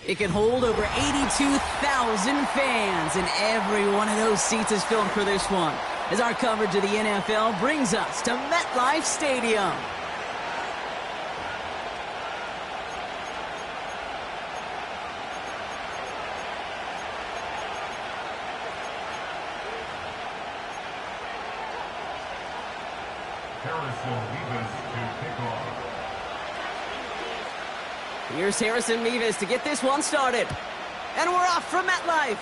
It can hold over 82,000 fans, and every one of those seats is filled for this one, as our coverage of the NFL brings us to MetLife Stadium. Here's Harrison Mevis to get this one started. And we're off from MetLife.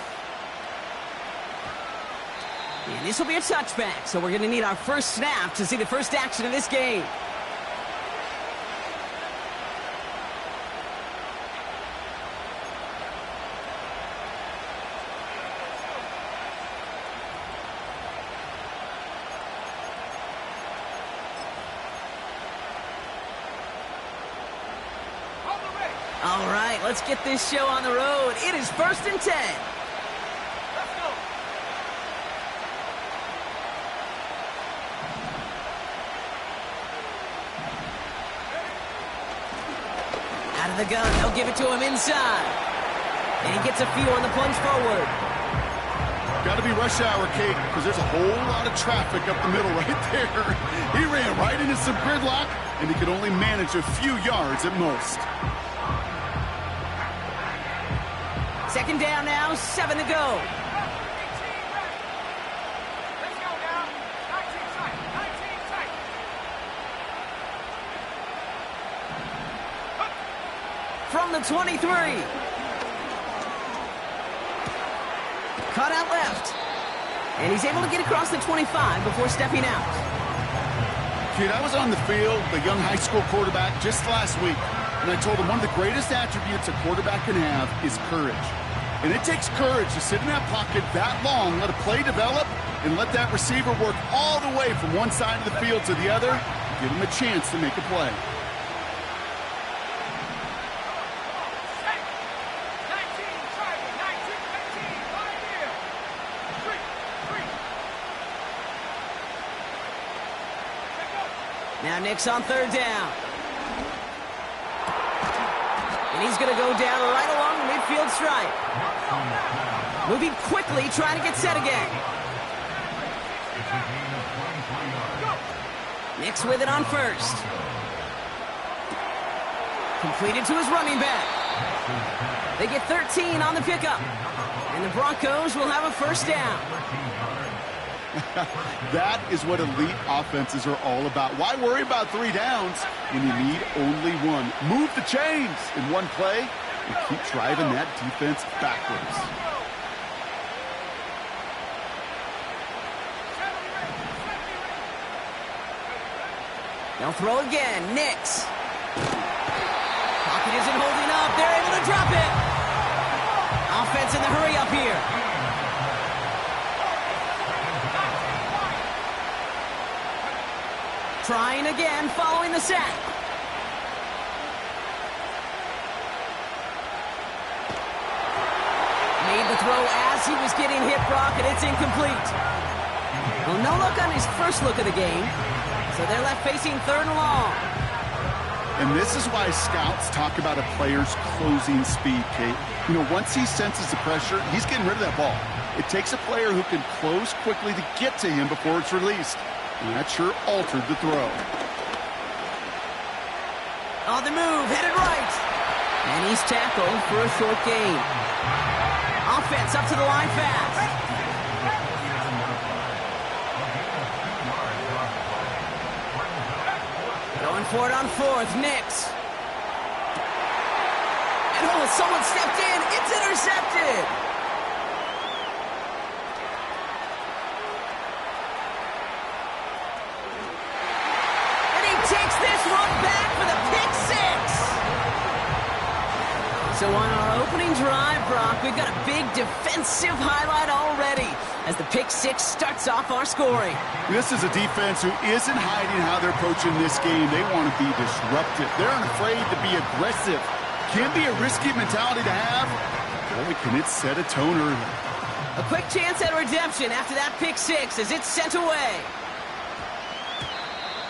And this will be a touchback, so we're going to need our first snap to see the first action of this game. All right, let's get this show on the road. It is 1st and 10. Let's go. Out of the gun, they'll give it to him inside. And he gets a few on the plunge forward. Got to be rush hour, Kate, because there's a whole lot of traffic up the middle right there. He ran right into some gridlock, and he could only manage a few yards at most. 2nd down now, 7 to go. Let's go now. 19 tight. 19 tight. From the 23. Cut out left. And he's able to get across the 25 before stepping out. Kid, I was on the field, the young high school quarterback, just last week. And I told him one of the greatest attributes a quarterback can have is courage. And it takes courage to sit in that pocket that long, let a play develop, and let that receiver work all the way from one side of the field to the other, give him a chance to make a play. Now Nick's on 3rd down. And he's going to go down right along the midfield stripe. Moving quickly, trying to get set again. Nick's with it on 1st. Completed to his running back. They get 13 on the pickup. And the Broncos will have a 1st down. That is what elite offenses are all about. Why worry about 3 downs when you need only one? Move the chains in one play and keep driving that defense backwards. They'll throw again. Nix. Pocket isn't holding up. They're able to drop it. Offense in the hurry up here. Trying again, following the sack. Made the throw as he was getting hit, Brock, and it's incomplete. Well, no look on his first look of the game, so they're left facing 3rd and long. And this is why scouts talk about a player's closing speed, Kate. You know, once he senses the pressure, he's getting rid of that ball. It takes a player who can close quickly to get to him before it's released. And that sure altered the throw. On the move, headed right. And he's tackled for a short gain. Offense up to the line fast. Going for it on 4th, Nix. And oh, someone stepped in. It's intercepted. Takes this one back for the pick 6. So on our opening drive, Brock, we've got a big defensive highlight already as the pick 6 starts off our scoring. This is a defense who isn't hiding how they're approaching this game. They want to be disruptive. They're unafraid to be aggressive. Can be a risky mentality to have. Boy, can it set a tone early. A quick chance at redemption after that pick 6 as it's sent away.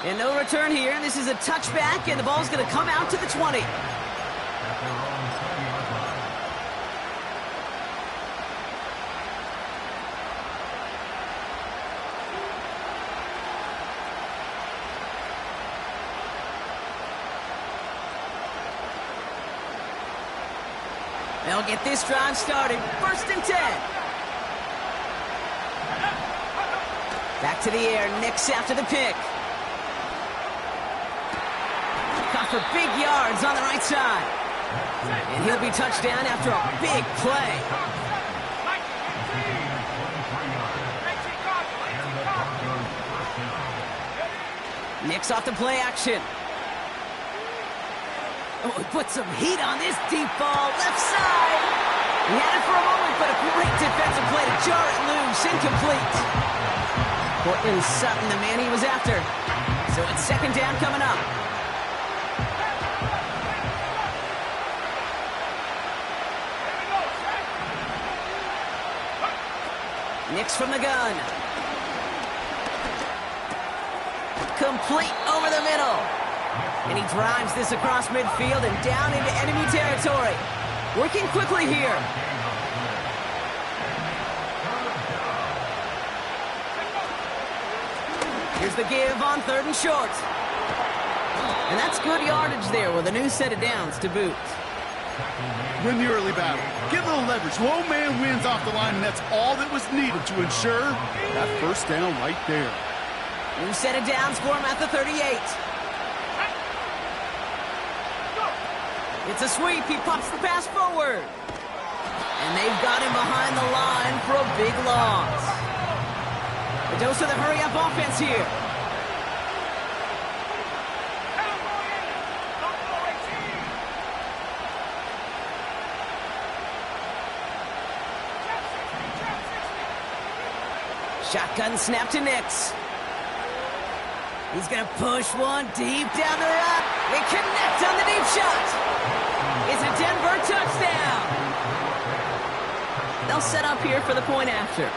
And no return here. This is a touchback, and the ball's going to come out to the 20. They'll get this drive started. 1st and 10. Back to the air. Nix after the pick. Caught for big yards on the right side. And he'll be touchdown after a big play. Nix off the play action. Oh, he put some heat on this deep ball. Left side. He had it for a moment, but a great defensive play to jar it loose. Incomplete. Cortland Sutton, the man he was after. So it's 2nd down coming up. Nix from the gun. Complete over the middle. And he drives this across midfield and down into enemy territory. Working quickly here. Here's the give on 3rd and short. And that's good yardage there with a new set of downs to boot. Win the early battle. Get a little leverage. Low man wins off the line, and that's all that was needed to ensure that 1st down right there. New set of downs for him at the 38. It's a sweep. He pops the pass forward. And they've got him behind the line for a big loss. A dose of the hurry-up offense here. Shotgun snap to Nix. He's going to push one deep down the road. They connect on the deep shot. It's a Denver touchdown. They'll set up here for the point after.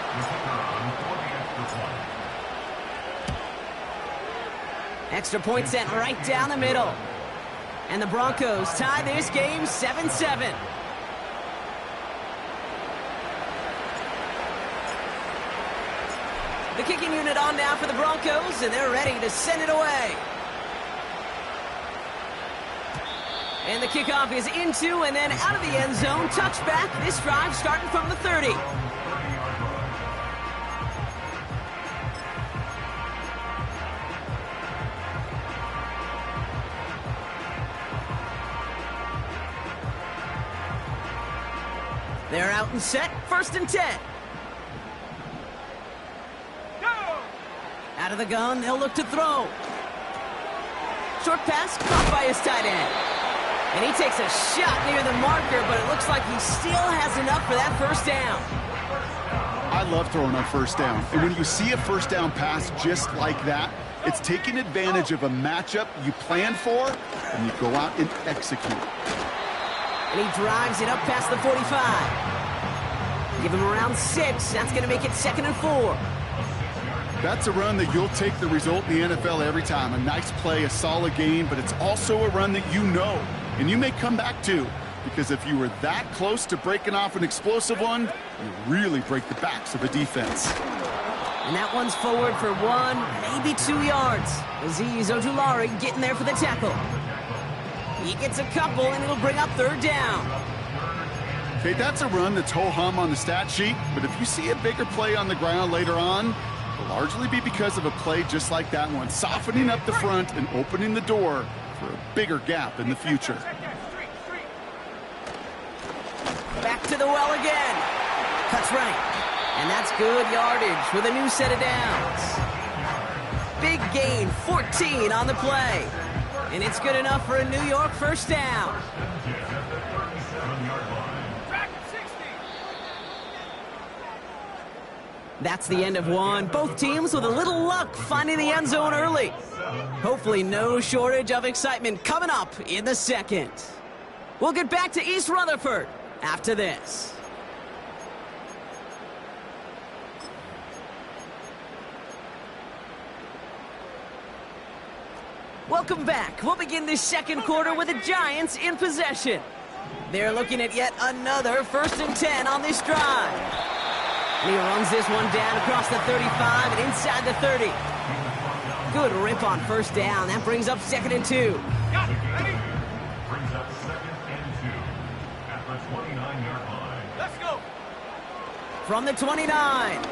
Extra point sent right down the middle. And the Broncos tie this game 7-7. The kicking unit on now for the Broncos, and they're ready to send it away. And the kickoff is into and then out of the end zone. Touchback. This drive starting from the 30. They're out and set. 1st and 10. Out of the gun, they'll look to throw. Short pass caught by his tight end. And he takes a shot near the marker, but it looks like he still has enough for that 1st down. I love throwing on 1st down. And when you see a 1st down pass just like that, it's taking advantage of a matchup you planned for, and you go out and execute. And he drives it up past the 45. Give him around 6. That's going to make it 2nd and 4. That's a run that you'll take the result in the NFL every time. A nice play, a solid game, but it's also a run that you know, and you may come back to, because if you were that close to breaking off an explosive one, you really break the backs of a defense. And that one's forward for 1, maybe 2 yards. Azeez Ojulari getting there for the tackle. He gets a couple, and it'll bring up 3rd down. Okay, that's a run that's ho-hum on the stat sheet, but if you see a bigger play on the ground later on, it'll largely be because of a play just like that one, softening up the front and opening the door for a bigger gap in the future. Back to the well again. Cuts right. And that's good yardage with a new set of downs. Big gain, 14 on the play. And it's good enough for a New York 1st down. That's the end of one. Both teams with a little luck finding the end zone early. Hopefully no shortage of excitement coming up in the 2nd. We'll get back to East Rutherford after this. Welcome back. We'll begin this 2nd quarter with the Giants in possession. They're looking at yet another 1st and 10 on this drive. And he runs this one down across the 35 and inside the 30. Good rip on 1st down. That brings up 2nd and 2. the 29-yard line. Let's go. From the 29.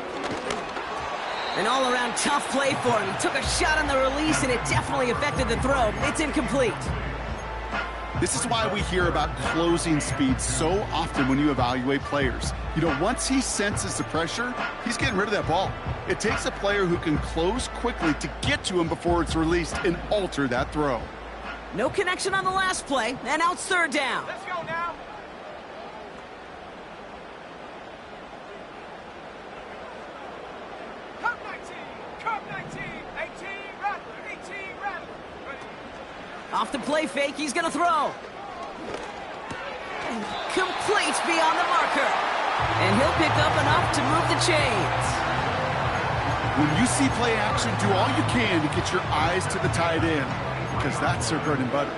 An all-around tough play for him. He took a shot on the release, and it definitely affected the throw. It's incomplete. This is why we hear about closing speed so often when you evaluate players. You know, once he senses the pressure, he's getting rid of that ball. It takes a player who can close quickly to get to him before it's released and alter that throw. No connection on the last play, and now it's third down. Let's go now. Cup 19, Cup 19, 18, Rattler, 18, Rattler. Ready? Off the play fake, he's going to throw. Complete beyond the marker. And he'll pick up enough to move the chains. When you see play action, do all you can to get your eyes to the tight end, because that's their bread and butter.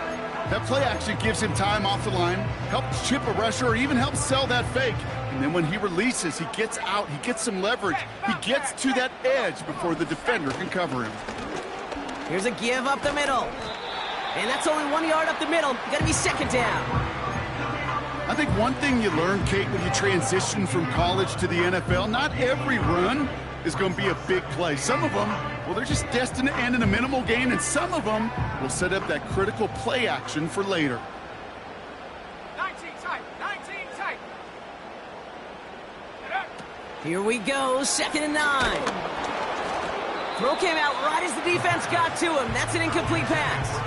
That play action gives him time off the line, helps chip a rusher, or even helps sell that fake. And then when he releases, he gets out, he gets some leverage. He gets to that edge before the defender can cover him. Here's a give up the middle. And that's only 1 yard up the middle. Gonna be second down. I think one thing you learn, Kate, when you transition from college to the NFL, not every run is going to be a big play. Some of them, well, they're just destined to end in a minimal gain, and some of them will set up that critical play action for later. 19 tight, 19 tight. Get up. Here we go, 2nd and 9. Throw came out right as the defense got to him. That's an incomplete pass.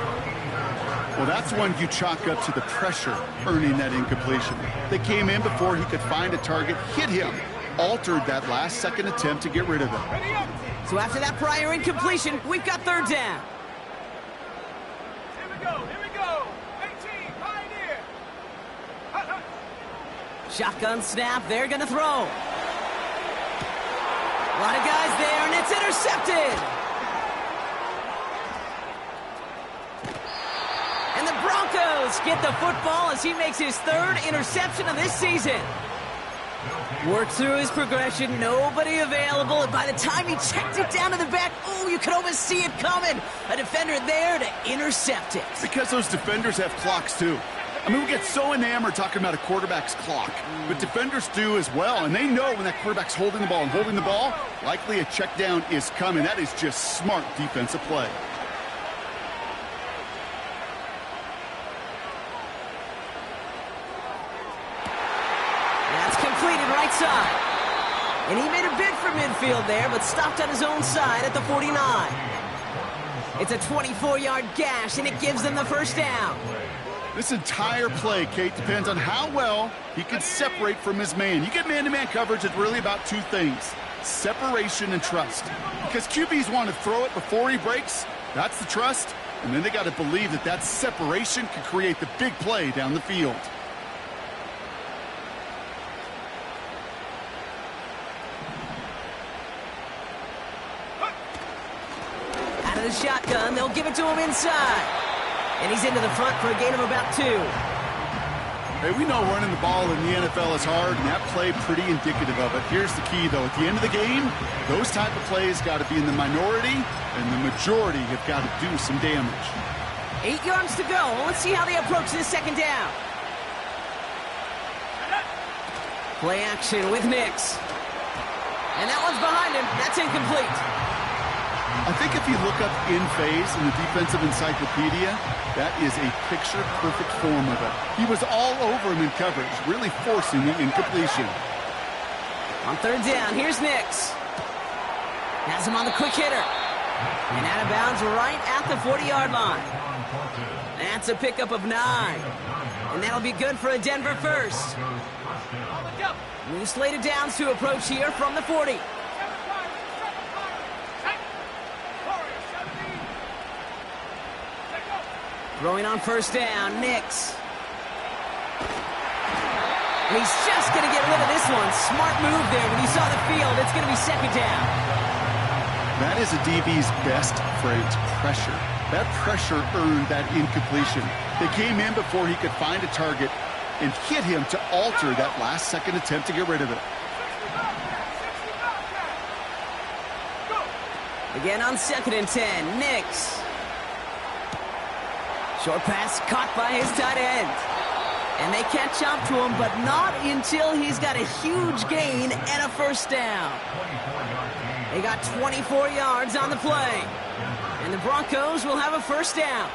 Well, that's one you chalk up to the pressure earning that incompletion. They came in before he could find a target, hit him, altered that last-second attempt to get rid of him. Ready up. So after that prior incompletion, we've got third down. Here we go, here we go. 18, Pioneer. Shotgun snap, they're gonna throw. A lot of guys there, and it's intercepted. And the Broncos get the football as he makes his third interception of this season. Worked through his progression, nobody available, and by the time he checked it down to the back, oh, you could almost see it coming. A defender there to intercept it. Because those defenders have clocks, too. I mean, we get so enamored talking about a quarterback's clock, but defenders do as well, and they know when that quarterback's holding the ball and holding the ball, likely a check down is coming. That is just smart defensive play. That's completed right side. And he made a bid for midfield there, but stopped on his own side at the 49. It's a 24-yard gash, and it gives them the first down. This entire play, Kate, depends on how well he can separate from his man. You get man-to-man coverage, it's really about two things: separation and trust. Because QBs want to throw it before he breaks, that's the trust, and then they got to believe that that separation can create the big play down the field. Out of the shotgun, they'll give it to him inside. And he's into the front for a gain of about 2. Hey, we know running the ball in the NFL is hard, and that play pretty indicative of it. Here's the key, though. At the end of the game, those type of plays got to be in the minority, and the majority have got to do some damage. 8 yards to go. Let's see how they approach this second down. Play action with Nix. And that one's behind him. That's incomplete. I think if you look up in phase in the defensive encyclopedia, that is a picture-perfect form of it. He was all over him in coverage, really forcing the incompletion. On third down, here's Nix. Has him on the quick hitter. And out of bounds right at the 40-yard line. That's a pickup of 9. And that'll be good for a Denver first. New slate of downs to approach here from the 40. Throwing on first down, Nix. And he's just going to get rid of this one. Smart move there. When he saw the field, it's going to be second down. That is a DB's best phrase, pressure. That pressure earned that incompletion. They came in before he could find a target and hit him to alter that last-second attempt to get rid of it. Again on 2nd and 10, Nix. Short pass caught by his tight end. And they catch up to him, but not until he's got a huge gain and a first down. They got 24 yards on the play. And the Broncos will have a first down.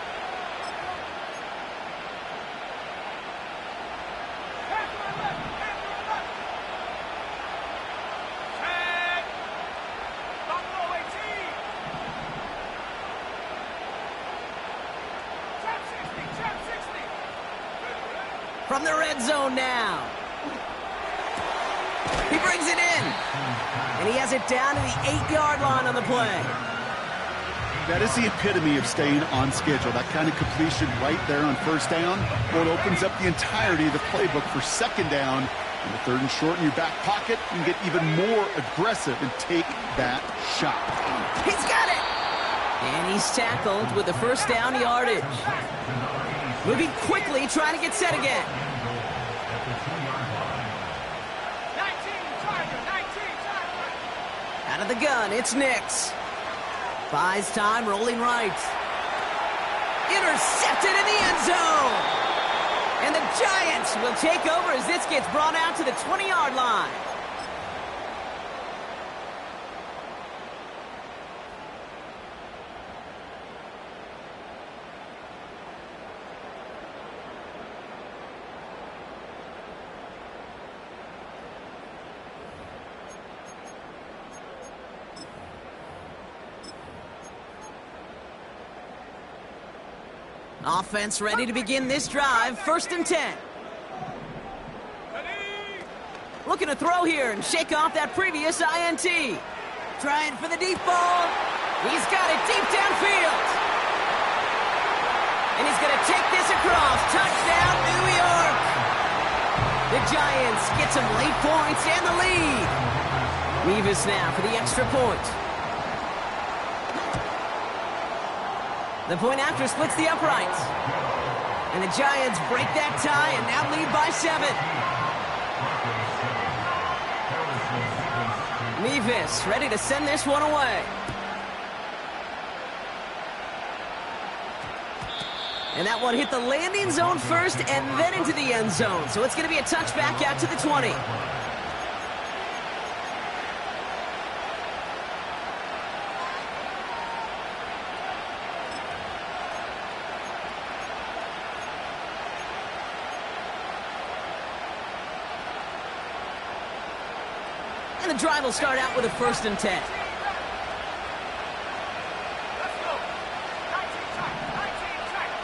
From the red zone now. He brings it in. And he has it down to the 8-yard line on the play. That is the epitome of staying on schedule. That kind of completion right there on first down. Well, it opens up the entirety of the playbook for second down. And the third and short in your back pocket, you can get even more aggressive and take that shot. He's got it. And he's tackled with the first down yardage. Moving quickly, trying to get set again. 19, Tiger, 19, Tiger. Out of the gun, it's Nix. Buys time, rolling right. Intercepted in the end zone. And the Giants will take over as this gets brought out to the 20-yard line. Offense ready to begin this drive. First and 10. Looking to throw here and shake off that previous INT. Trying for the deep ball. He's got it deep downfield. And he's going to take this across. Touchdown, New York. The Giants get some late points and the lead. Mevis now for the extra point. The point after splits the uprights. And the Giants break that tie and now lead by 7. Mevis ready to send this one away. And that one hit the landing zone first and then into the end zone. So it's going to be a touchback out to the 20. And the drive will start out with a first and 10. Let's go. 19, Tiger.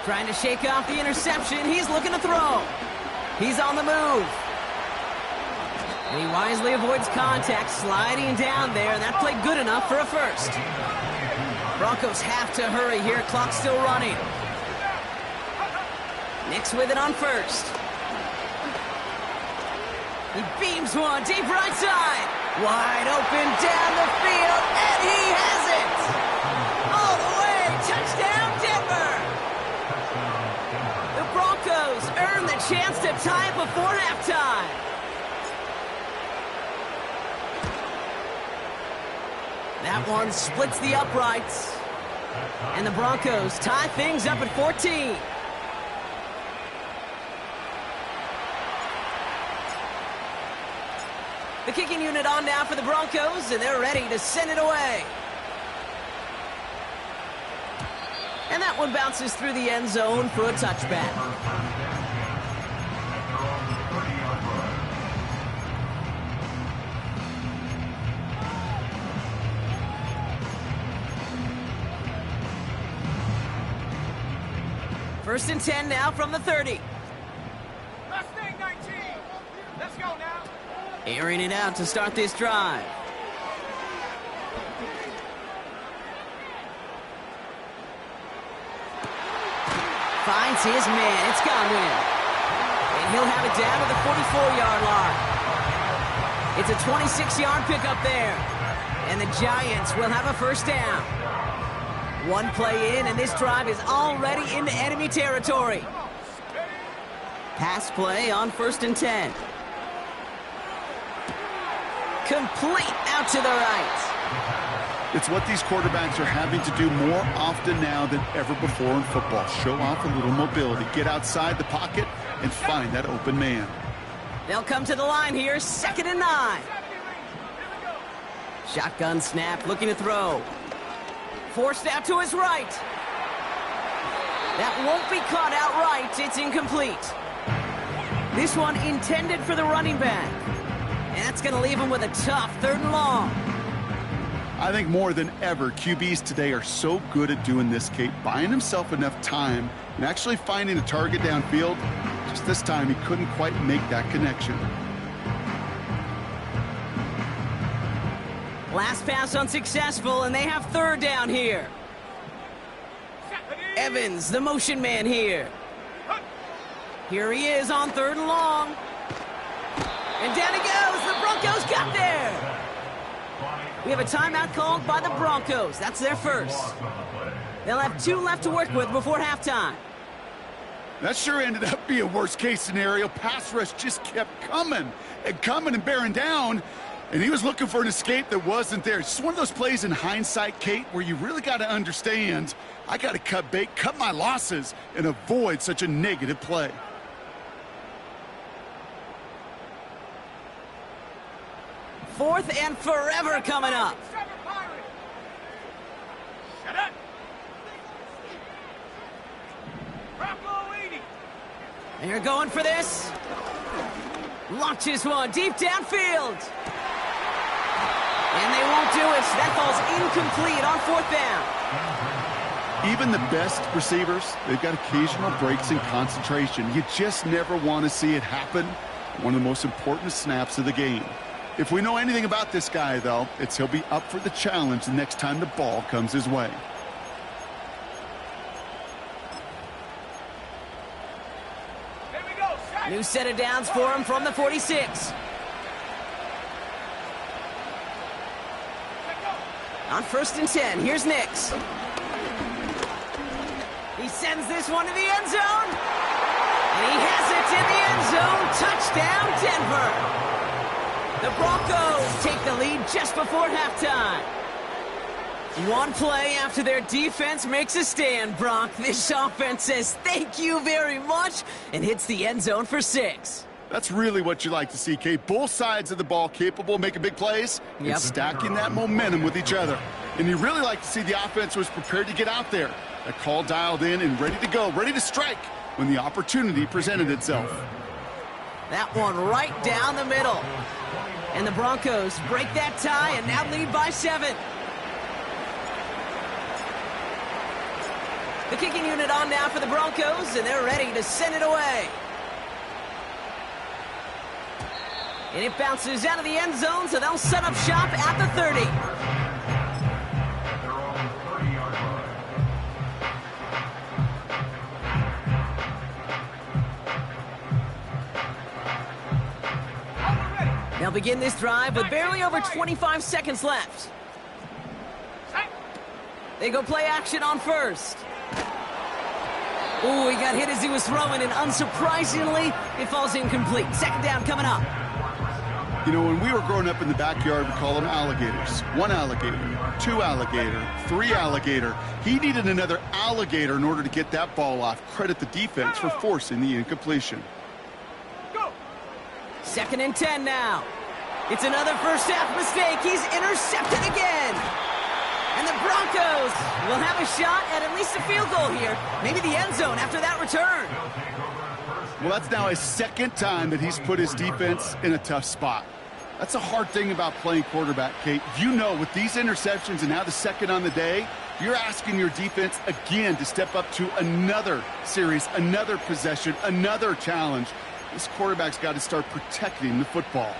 Trying to shake off the interception. He's looking to throw. He's on the move. And he wisely avoids contact, sliding down there, and that played good enough for a first. Broncos have to hurry here. Clock's still running. Nix with it on first. He beams one deep right side. Wide open down the field, and he has it. All the way. Touchdown, Denver. The Broncos earn the chance to tie it before halftime. That one splits the uprights. And the Broncos tie things up at 14. The kicking unit on now for the Broncos, and they're ready to send it away. And that one bounces through the end zone for a touchback. First and 10 now from the 30. Last thing, 19. Let's go now. Airing it out to start this drive. Finds his man. It's Godwin. And he'll have it down to the 44-yard line. It's a 26-yard pickup there. And the Giants will have a first down. One play in, and this drive is already into enemy territory. Pass play on first and 10. Complete out to the right. It's what these quarterbacks are having to do more often now than ever before in football. Show off a little mobility. Get outside the pocket and find that open man. They'll come to the line here, 2nd and 9. Shotgun snap, looking to throw. Forced out to his right. That won't be caught outright. It's incomplete. This one intended for the running back. And that's going to leave him with a tough 3rd and long. I think more than ever, QBs today are so good at doing this, Kate, buying himself enough time and actually finding a target downfield. Just this time, he couldn't quite make that connection. Last pass unsuccessful, and they have 3rd down here. Evans, the motion man here. Here he is on 3rd and long. And down he goes. The Broncos got there. We have a timeout called by the Broncos. That's their first. They'll have 2 left to work with before halftime. That sure ended up being a worst-case scenario. Pass rush just kept coming and bearing down. And he was looking for an escape that wasn't there. It's just one of those plays in hindsight, Kate, where you really got to understand, I got to cut bait, cut my losses, and avoid such a negative play. Fourth and forever coming up. Shut up. Bronco 80. They're going for this. Launches one deep downfield. And they won't do it. That falls incomplete on 4th down. Even the best receivers, they've got occasional breaks in concentration. You just never want to see it happen. One of the most important snaps of the game. If we know anything about this guy, though, it's he'll be up for the challenge the next time the ball comes his way. Here we go. Shot. New set of downs for him from the 46. On 1st and 10, here's Nix. He sends this one to the end zone. And he has it in the end zone. Touchdown, Denver. The Broncos take the lead just before halftime. One play after their defense makes a stand, Brock. This offense says thank you very much and hits the end zone for 6. That's really what you like to see, Kate. Both sides of the ball capable of making big plays and stacking that momentum with each other. And you really like to see the offense was prepared to get out there. That call dialed in and ready to go, ready to strike when the opportunity presented itself. That one right down the middle. And the Broncos break that tie and now lead by 7. The kicking unit on now for the Broncos, and they're ready to send it away. And it bounces out of the end zone, so they'll set up shop at the 30. They'll begin this drive with barely over 25 seconds left. They go play action on 1st. Ooh, he got hit as he was throwing, and unsurprisingly, it falls incomplete. 2nd down coming up. You know, when we were growing up in the backyard, we call them alligators. 1 alligator, 2 alligator, 3 alligator. He needed another alligator in order to get that ball off. Credit the defense for forcing the incompletion. Go. 2nd and 10 now. It's another first half mistake. He's intercepted again. And the Broncos will have a shot at least a field goal here. Maybe the end zone after that return. Well, that's now his 2nd time that he's put his defense in a tough spot. That's a hard thing about playing quarterback, Kate. You know, with these interceptions and now the 2nd on the day, you're asking your defense again to step up to another series, another possession, another challenge. This quarterback's got to start protecting the football.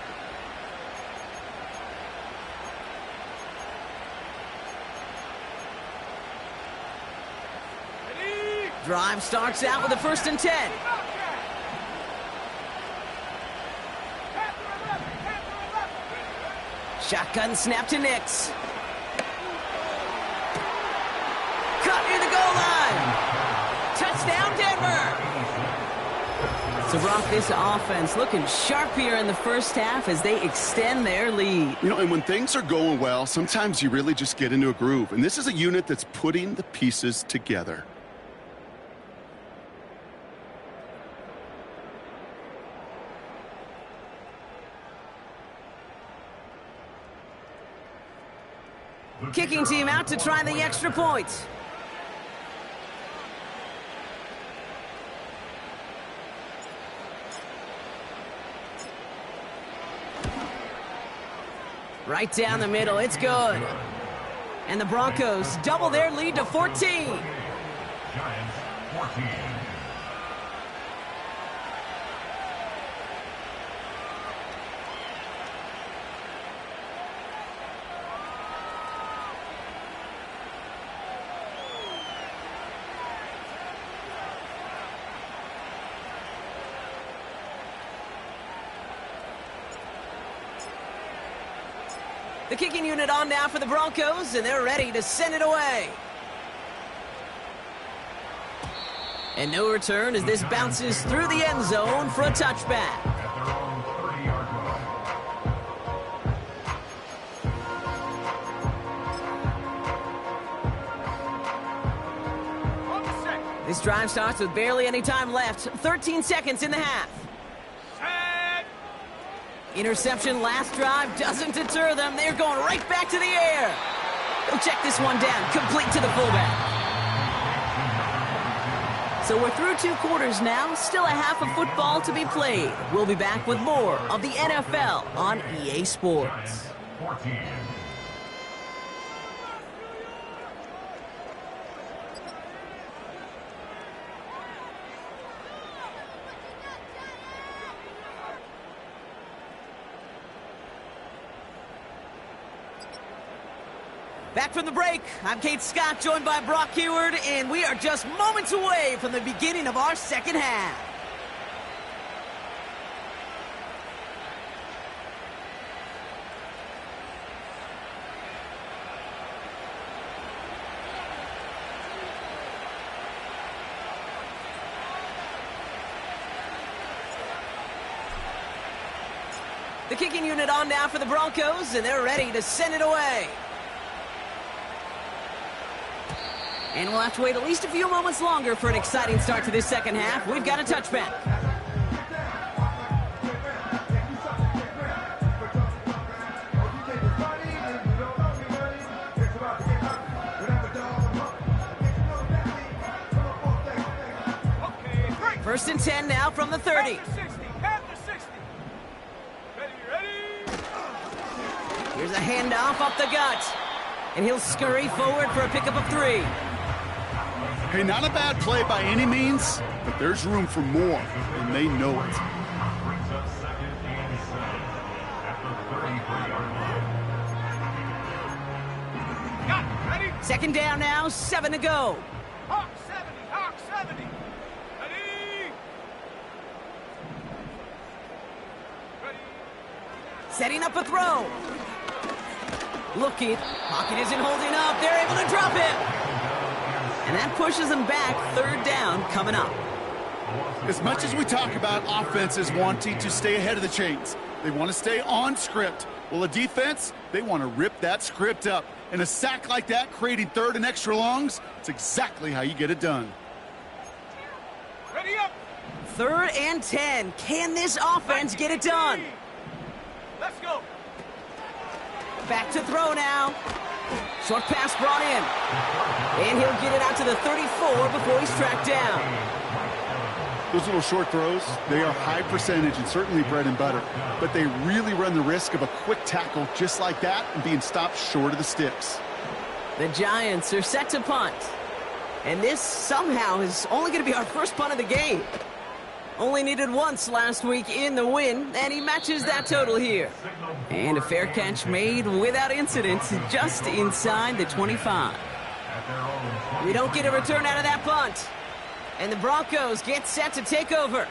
Drive starts out with a 1st and 10. Shotgun snap to Nix. Cut near the goal line. Touchdown, Denver. So So, Brock, this offense looking sharp here in the first half as they extend their lead. You know, and when things are going well, sometimes you really just get into a groove. And this is a unit that's putting the pieces together. Kicking team out to try the extra point. Right down the middle, it's good. And the Broncos double their lead to 14. Giants 14. The kicking unit on now for the Broncos, and they're ready to send it away. And no return as this bounces through the end zone for a touchback. At their own 30-yard line. On the second. This drive starts with barely any time left. 13 seconds in the half. Set. Interception last drive doesn't deter them. They're going right back to the air. They'll check this one down, complete to the fullback. So we're through 2 quarters now, still a half of football to be played. We'll be back with more of the NFL on EA Sports. 14. Back from the break, I'm Kate Scott, joined by Brock Heward, and we are just moments away from the beginning of our second half. The kicking unit on now for the Broncos, and they're ready to send it away. And we'll have to wait at least a few moments longer for an exciting start to this second half. We've got a touchback. Okay, break. 1st and 10 now from the 30. Half the 60. Half the 60. Ready. Here's a handoff up the gut. And he'll scurry forward for a pickup of 3. Hey, not a bad play by any means, but there's room for more, and they know it. Brings up second and 7 at the 33-yard line. Got it. Ready. 2nd down now, 7 to go. Hawk 70. Hawk 70. Ready. Ready. Setting up a throw. Looking. Pocket isn't holding up. They're able to drop it. And that pushes them back. 3rd down coming up. As much as we talk about offenses wanting to stay ahead of the chains, they want to stay on script. Well, a defense, they want to rip that script up. And a sack like that, creating 3rd and extra longs, it's exactly how you get it done. Ready up. 3rd and 10. Can this offense get it done? Let's go. Back to throw now. Short pass brought in. And he'll get it out to the 34 before he's tracked down. Those little short throws, they are high percentage and certainly bread and butter. But they really run the risk of a quick tackle just like that and being stopped short of the sticks. The Giants are set to punt. And this somehow is only going to be our first punt of the game. Only needed once last week in the win, and he matches that total here. And a fair catch made without incident, just inside the 25. We don't get a return out of that punt. And the Broncos get set to take over.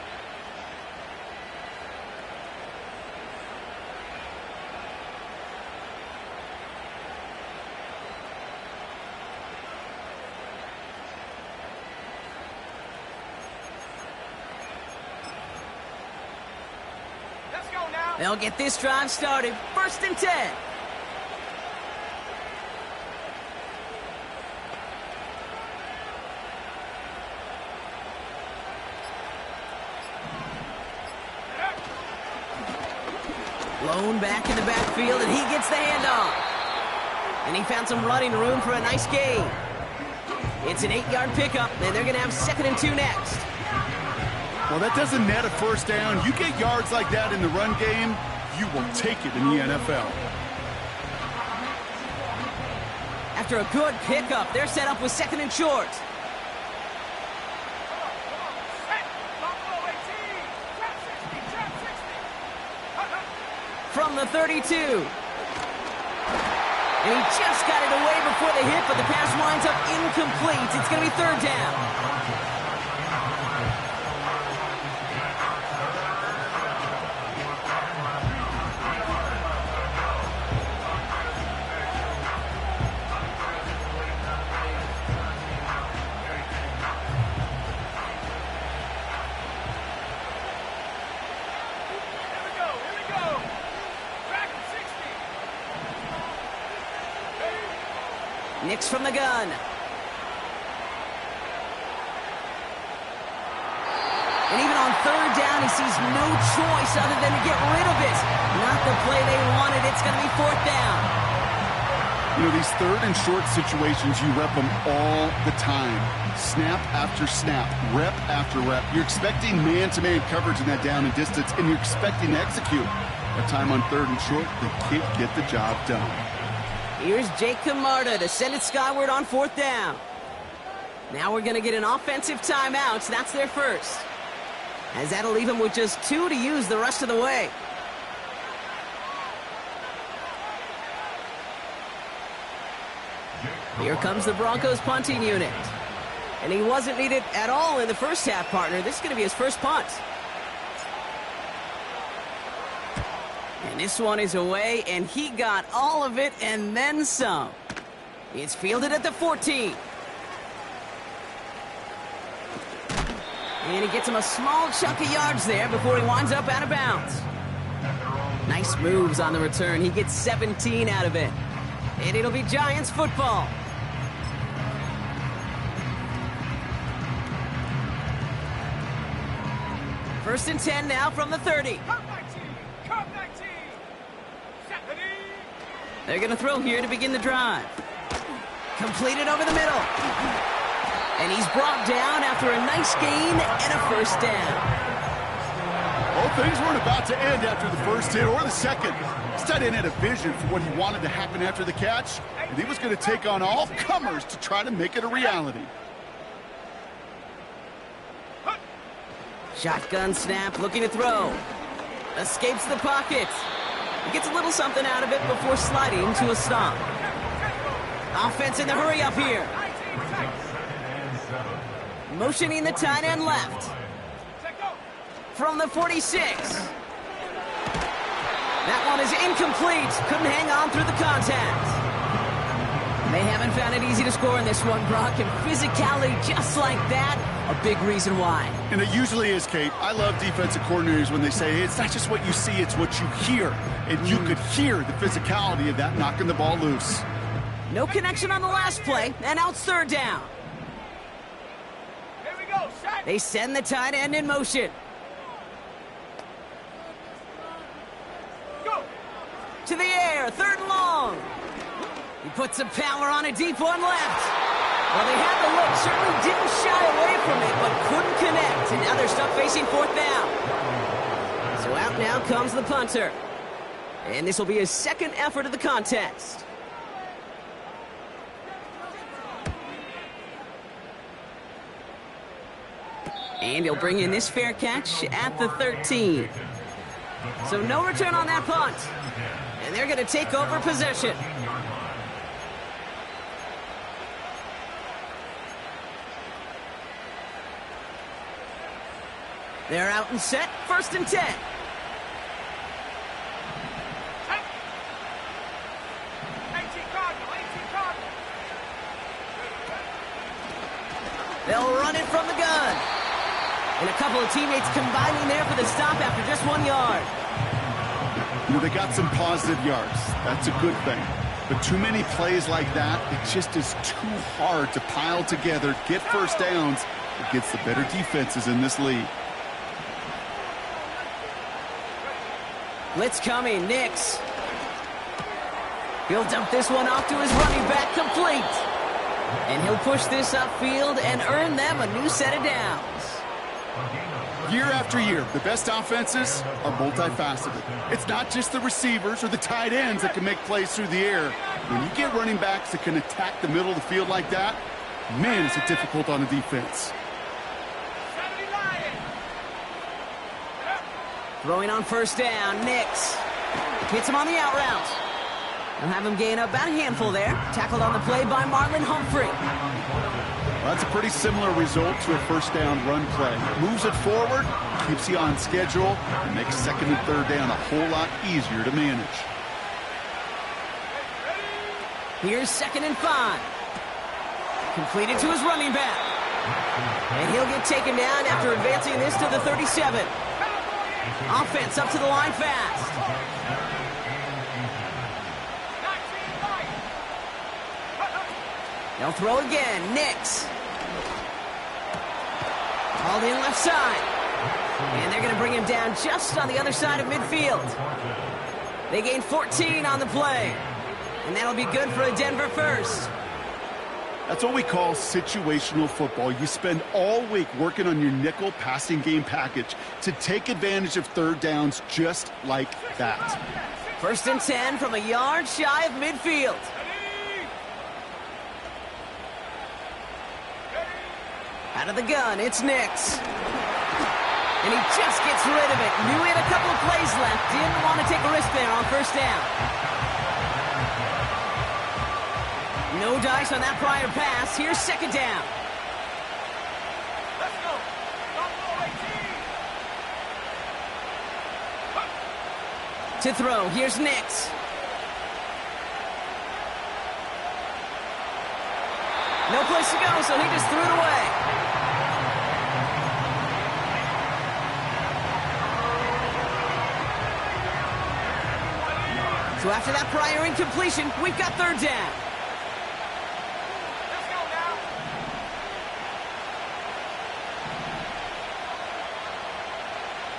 They'll get this drive started. 1st and 10. Blown back in the backfield, and he gets the handoff. And he found some running room for a nice gain. It's an 8-yard pickup, and they're going to have 2nd and 2 next. Well, that doesn't net a first down. You get yards like that in the run game, you will take it in the NFL. After a good pickup, they're set up with 2nd and short. From the 32. And he just got it away before the hit, but the pass winds up incomplete. It's going to be 3rd down. Nix from the gun. And even on 3rd down, he sees no choice other than to get rid of it. Not the play they wanted. It's going to be 4th down. You know, these 3rd and short situations, you rep them all the time. Snap after snap, rep after rep. You're expecting man-to-man coverage in that down and distance, and you're expecting to execute. That time on 3rd and short, the kid get the job done. Here's Jake Camarda to send it skyward on 4th down. Now we're going to get an offensive timeout. So that's their first. As that'll leave them with just 2 to use the rest of the way. Here comes the Broncos punting unit. And he wasn't needed at all in the first half, partner. This is going to be his first punt. And this one is away, and he got all of it and then some. It's fielded at the 14. And he gets him a small chunk of yards there before he winds up out of bounds. Nice moves on the return. He gets 17 out of it. And it'll be Giants football. First and 10 now from the 30. They're going to throw here to begin the drive. Completed over the middle. And he's brought down after a nice gain and a 1st down. Well, things weren't about to end after the first hit or the second. This tight end had a vision for what he wanted to happen after the catch, and he was going to take on all comers to try to make it a reality. Shotgun snap, looking to throw. Escapes the pocket. He gets a little something out of it before sliding to a stop. Offense in the hurry up here. Motioning the tight end left. From the 46. That one is incomplete. Couldn't hang on through the contact. They haven't found it easy to score in this one, Brock, and physicality just like that, a big reason why. And it usually is, Kate. I love defensive coordinators when they say, hey, it's not just what you see, it's what you hear. And you could hear the physicality of that knocking the ball loose. No connection on the last play, and now it's 3rd down. Here we go, set. They send the tight end in motion. Go. To the air, 3rd and long. He puts some power on a deep one left. Well, they had the look, certainly didn't shy away from it, but couldn't connect. And now they're stuck facing 4th down. So out now comes the punter. And this will be his 2nd effort of the contest. And he'll bring in this fair catch at the 13. So no return on that punt. And they're going to take over possession. They're out and set. 1st and 10. They'll run it from the gun. And a couple of teammates combining there for the stop after just 1 yard. You know, they got some positive yards. That's a good thing. But too many plays like that, it just is too hard to pile together, get first downs against the better defenses in this league. Blitz coming, Nix. He'll dump this one off to his running back, complete. And he'll push this upfield and earn them a new set of downs. Year after year, the best offenses are multifaceted. It's not just the receivers or the tight ends that can make plays through the air. When you get running backs that can attack the middle of the field like that, man, is it difficult on the defense. Throwing on first down, Nix. Hits him on the out route. They'll have him gain about a handful there. Tackled on the play by Marlon Humphrey. Well, that's a pretty similar result to a first down run play. Moves it forward, keeps you on schedule, and makes second and third down a whole lot easier to manage. Here's 2nd and 5. Completed to his running back. And he'll get taken down after advancing this to the 37. Offense up to the line fast. They'll throw again. Nix. Called in left side. And they're going to bring him down just on the other side of midfield. They gain 14 on the play. And that'll be good for a Denver first. That's what we call situational football. You spend all week working on your nickel passing game package to take advantage of third downs just like that. 1st and 10 from a yard shy of midfield. Out of the gun, it's Nix. And he just gets rid of it. Knew he had a couple of plays left. Didn't want to take a risk there on first down. No dice on that prior pass. Here's 2nd down. Let's go. To throw, here's Nix. No place to go, so he just threw it away. So after that prior incompletion, we've got 3rd down. Let's go now.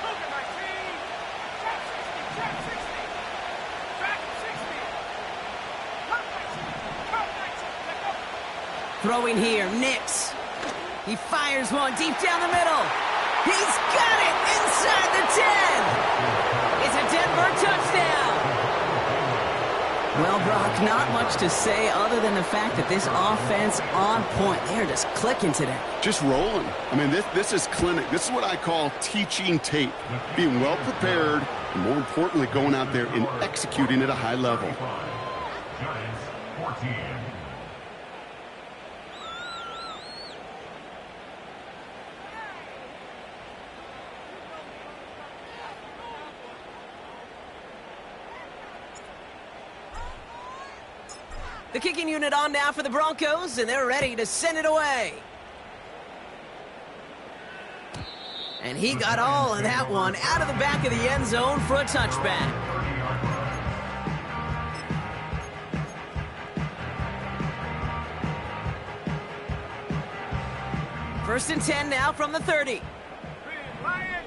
Look at my team. Track 60, track 60. Track 60. Cut 19, cut 19. Let go. Throwing here, Nix. He fires one deep down the middle. He's got it inside the 10. It's a Denver touchdown. Well, Brock, not much to say other than the fact that this offense on point. They're just clicking today. Just rolling. I mean, this is clinic. This is what I call teaching tape. Being well prepared, and more importantly, going out there and executing at a high level. Giants 14. The kicking unit on now for the Broncos, and they're ready to send it away. And he got all of that one out of the back of the end zone for a touchback. First and 10 now from the 30. Ryan.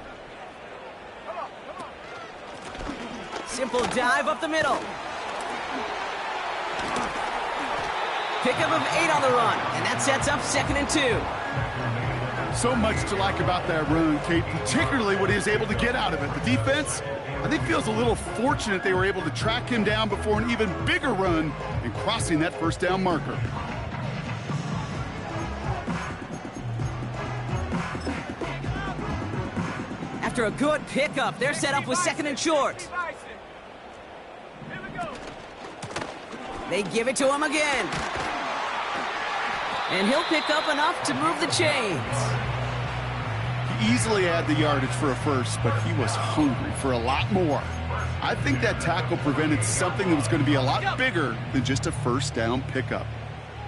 Come on, come on. Simple dive up the middle. Pickup of 8 on the run, and that sets up 2nd and 2. So much to like about that run, Kate, particularly what he was able to get out of it. The defense, I think, feels a little fortunate they were able to track him down before an even bigger run and crossing that first down marker. After a good pickup, they're set up with 2nd and short. Here we go. They give it to him again. And he'll pick up enough to move the chains. He easily had the yardage for a first, but he was hungry for a lot more. I think that tackle prevented something that was going to be a lot bigger than just a first down pickup.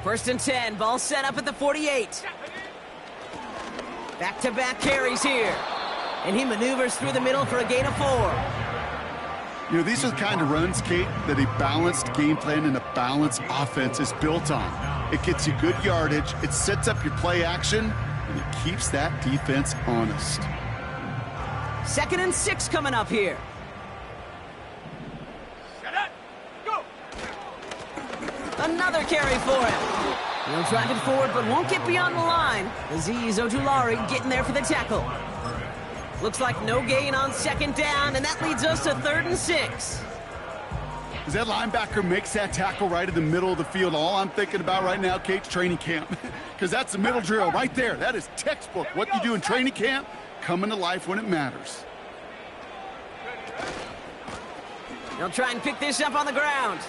1st and 10, ball set up at the 48. Back-to-back carries here. And he maneuvers through the middle for a gain of 4. You know, these are the kind of runs, Kate, that a balanced game plan and a balanced offense is built on. It gets you good yardage, it sets up your play action, and it keeps that defense honest. 2nd and 6 coming up here. Set up. Go. Another carry for him. He'll drive it forward, but won't get beyond the line. Azeez Ojulari getting there for the tackle. Looks like no gain on 2nd down, and that leads us to 3rd and 6. As that linebacker makes that tackle right in the middle of the field, all I'm thinking about right now, Kate's training camp. Because that's the middle drill right there. That is textbook. What you do in training camp, coming to life when it matters. They'll try and pick this up on the ground.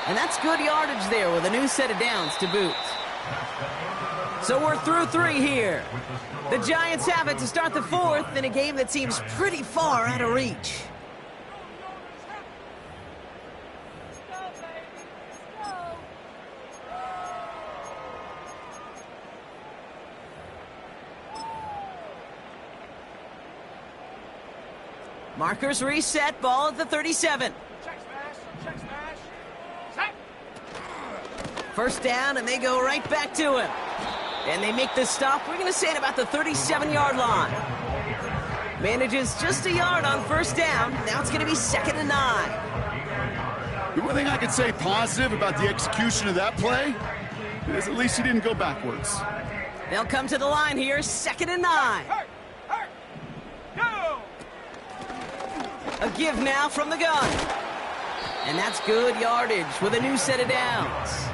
And that's good yardage there with a new set of downs to boot. So we're through 3 here. The Giants have it to start the 4th in a game that seems pretty far out of reach. Markers reset, ball at the 37. Check smash. Check smash. Set. 1st down, and they go right back to him. And they make the stop, we're going to say, at about the 37-yard line. Manages just a yard on 1st down. Now it's going to be 2nd and 9. The one thing I could say positive about the execution of that play is at least he didn't go backwards. They'll come to the line here, 2nd and 9. Hurt. Hurt. Go. A give now from the gun. And that's good yardage with a new set of downs.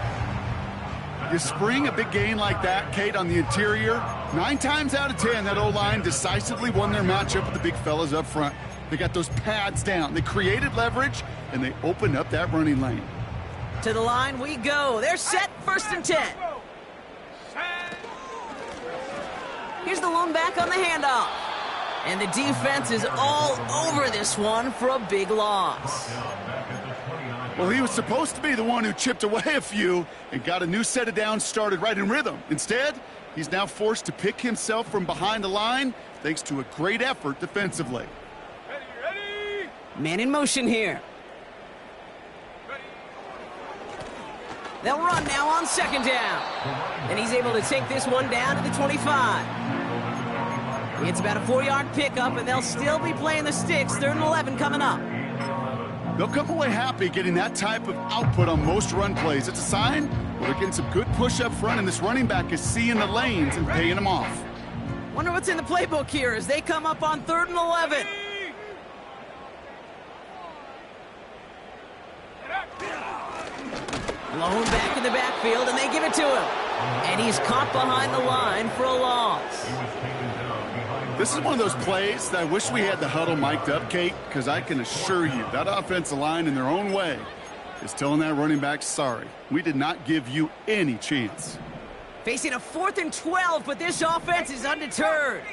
You spring a big gain like that, Kate, on the interior, 9 times out of 10, that O-line decisively won their matchup with the big fellas up front. They got those pads down. They created leverage, and they opened up that running lane. To the line we go. They're set, 1st and 10. Go. Set. Here's the lone back on the handoff. And the defense is all over this one for a big loss. Well, he was supposed to be the one who chipped away a few and got a new set of downs started right in rhythm. Instead, he's now forced to pick himself from behind the line thanks to a great effort defensively. Ready. Man in motion here. Ready. They'll run now on 2nd down. And he's able to take this one down to the 25. It's about a 4-yard pickup, and they'll still be playing the sticks. 3rd and 11 coming up. They'll come away happy getting that type of output on most run plays. It's a sign where they're getting some good push up front, and this running back is seeing the lanes and paying them off. Wonder what's in the playbook here as they come up on 3rd and 11. Blown back in the backfield, and they give it to him. And he's caught behind the line for a loss. This is one of those plays that I wish we had the huddle mic'd up, Kate, because I can assure you that offensive line in their own way is telling that running back, sorry, we did not give you any chance. Facing a 4th and 12, but this offense is undeterred.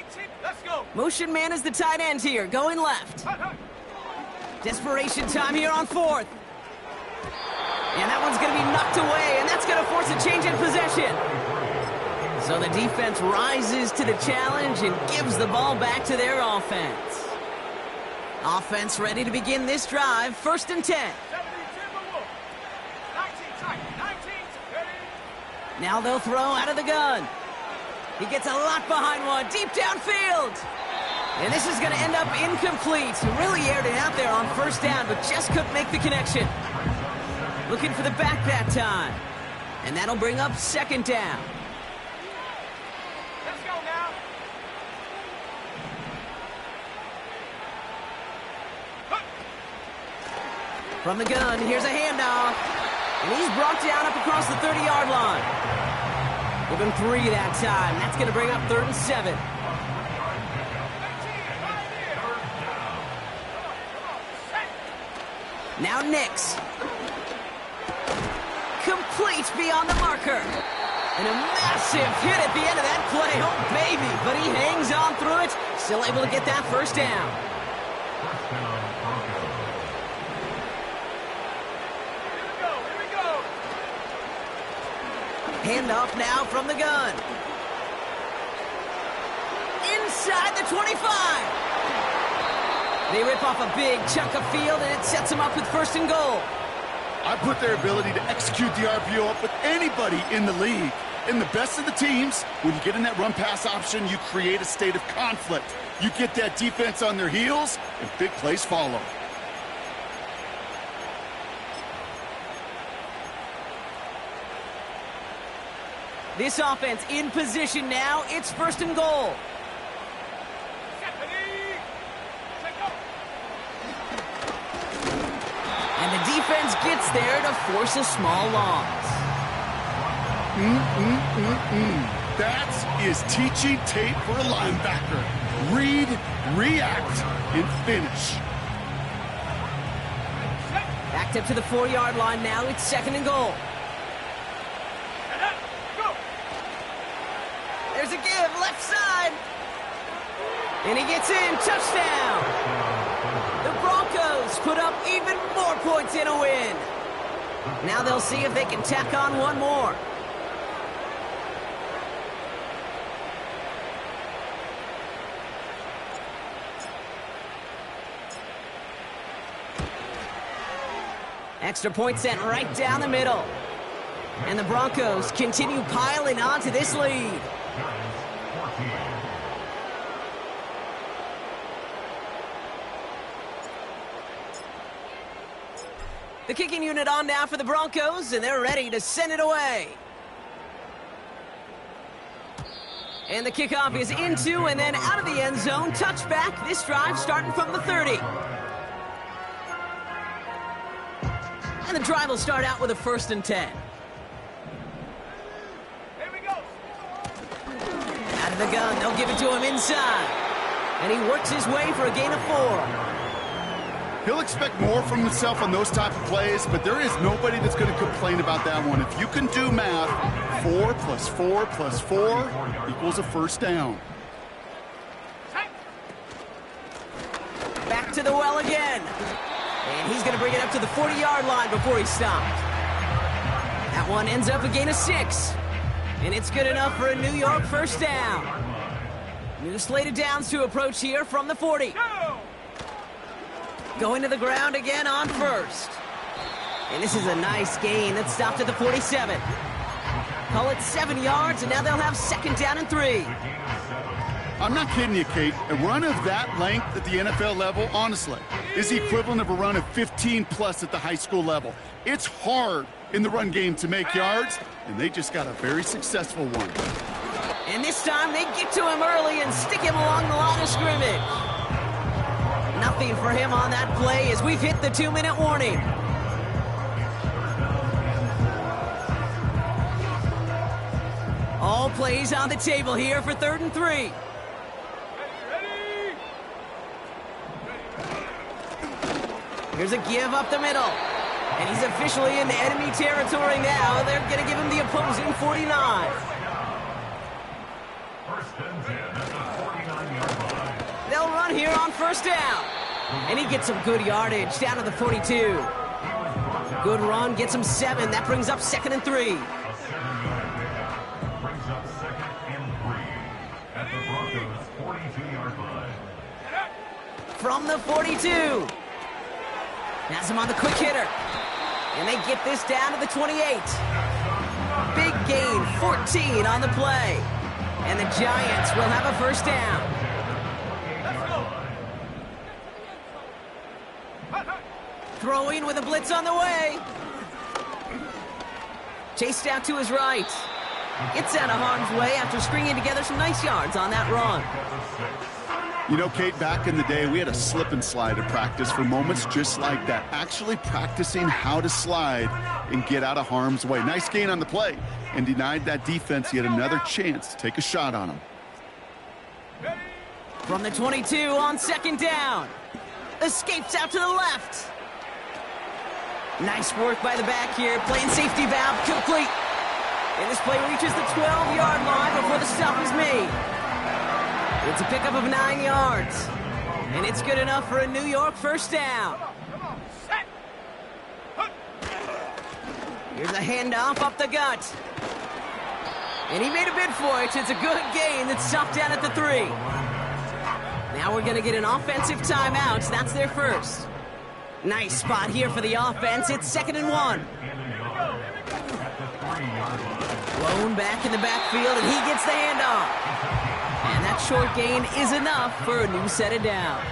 Let's go. Motion man is the tight end here, going left. Desperation time here on 4th. And that one's going to be knocked away, and that's going to force a change in possession. So the defense rises to the challenge and gives the ball back to their offense. Offense ready to begin this drive, 1st and 10. 17 Timberwolves. 19 tight. 19 ready. Now they'll throw out of the gun. He gets a lot behind one, deep downfield. And this is going to end up incomplete. He really aired it out there on 1st down, but just couldn't make the connection. Looking for the back that time. And that'll bring up 2nd down. Let's go now. From the gun, here's a handoff. And he's brought down up across the 30-yard line. Give him 3 that time. That's going to bring up 3rd and 7. Now Nix. Complete beyond the marker. And a massive hit at the end of that play. Oh, baby. But he hangs on through it. Still able to get that 1st down. Here we go. Handoff now from the gun. Inside the 25. They rip off a big chunk of field, and it sets them up with first and goal. I put their ability to execute the RPO up with anybody in the league. In the best of the teams, when you get in that run-pass option, you create a state of conflict. You get that defense on their heels, and big plays follow. This offense in position now. It's first and goal. And the defense gets there to force a small loss. That is teaching tape for a linebacker. Read, react, and finish. Backed up to the 4-yard line now. It's second and goal. There's a give, left side. And he gets in, touchdown. The Broncos put up even more points in a win. Now they'll see if they can tack on one more. Extra point sent right down the middle. And the Broncos continue piling on to this lead. The kicking unit on now for the Broncos, and they're ready to send it away. And the kickoff is into and then out of the end zone. Touchback, this drive starting from the 30. And the drive will start out with a first and 10. Here we go. Out of the gun, they'll give it to him inside. And he works his way for a gain of 4. He'll expect more from himself on those type of plays, but there is nobody that's going to complain about that one. If you can do math, 4 plus 4 plus 4 equals a first down. Back to the well again. And he's going to bring it up to the 40-yard line before he stopped. That one ends up a gain of 6. And it's good enough for a New York first down. New slated downs to approach here from the 40. Going to the ground again on first. And this is a nice gain that stopped at the 47. Call it 7 yards, and now they'll have second down and 3. I'm not kidding you, Kate. A run of that length at the NFL level, honestly, is the equivalent of a run of 15-plus at the high school level. It's hard in the run game to make yards, and they just got a very successful one. And this time they get to him early and stick him along the line of scrimmage. Nothing for him on that play as we've hit the 2-minute warning. All plays on the table here for 3rd and 3. Here's a give up the middle. And he's officially in enemy territory now. They're going to give him the opposing 49. They'll run here on first down. And he gets some good yardage down to the 42. Good run, gets him 7. That brings up 2nd and 3. Brings up 2nd and 3 at the Broncos' 42-yard line. From the 42. Has him on the quick hitter. And they get this down to the 28. Big gain, 14 on the play. And the Giants will have a first down. Throwing with a blitz on the way. Chased out to his right. Gets out of harm's way after stringing together some nice yards on that run. You know, Kate, back in the day, we had a slip and slide at practice for moments just like that. Actually practicing how to slide and get out of harm's way. Nice gain on the play and denied that defense yet another chance to take a shot on him. From the 22 on second down. Escapes out to the left. Nice work by the back here. Playing safety valve complete. And this play reaches the 12-yard line before the stop is made. It's a pickup of 9 yards. And it's good enough for a New York first down. Here's a handoff up the gut. And he made a bid for it. It's a good gain that stopped down at the 3. Now we're going to get an offensive timeout. That's their first. Nice spot here for the offense. It's 2nd and 1. Blown back in the backfield, and he gets the handoff. And that short gain is enough for a new set of downs.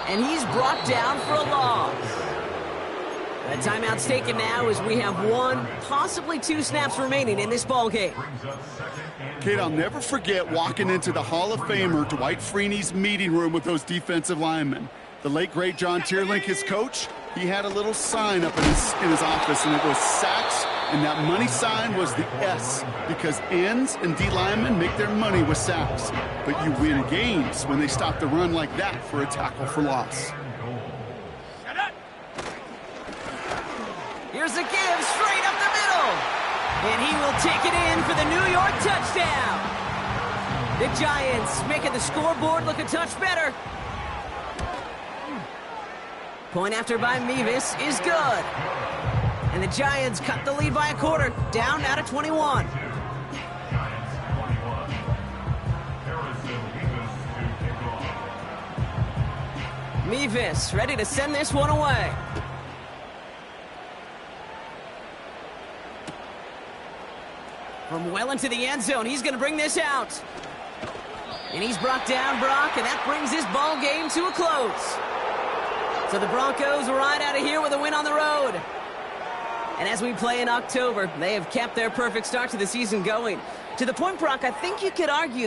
And he's brought down for a loss. The timeout's taken now as we have 1, possibly 2 snaps remaining in this ball game. Kate, I'll never forget walking into the Hall of Famer Dwight Freeney's meeting room with those defensive linemen. The late, great John Tierlink, his coach, he had a little sign up in his office, and it was sacks, and that money sign was the S, because ends and D linemen make their money with sacks. But you win games when they stop the run like that for a tackle for loss. Here's a give straight up the middle. And he will take it in for the New York touchdown. The Giants making the scoreboard look a touch better. Point after by Mevis is good. And the Giants cut the lead by a quarter, down out of 21. Mevis ready to send this one away. From well into the end zone, he's going to bring this out. And he's brought down, Brock, and that brings this ball game to a close. So the Broncos ride out of here with a win on the road. And as we play in October, they have kept their perfect start to the season going. To the point, Brock, I think you could argue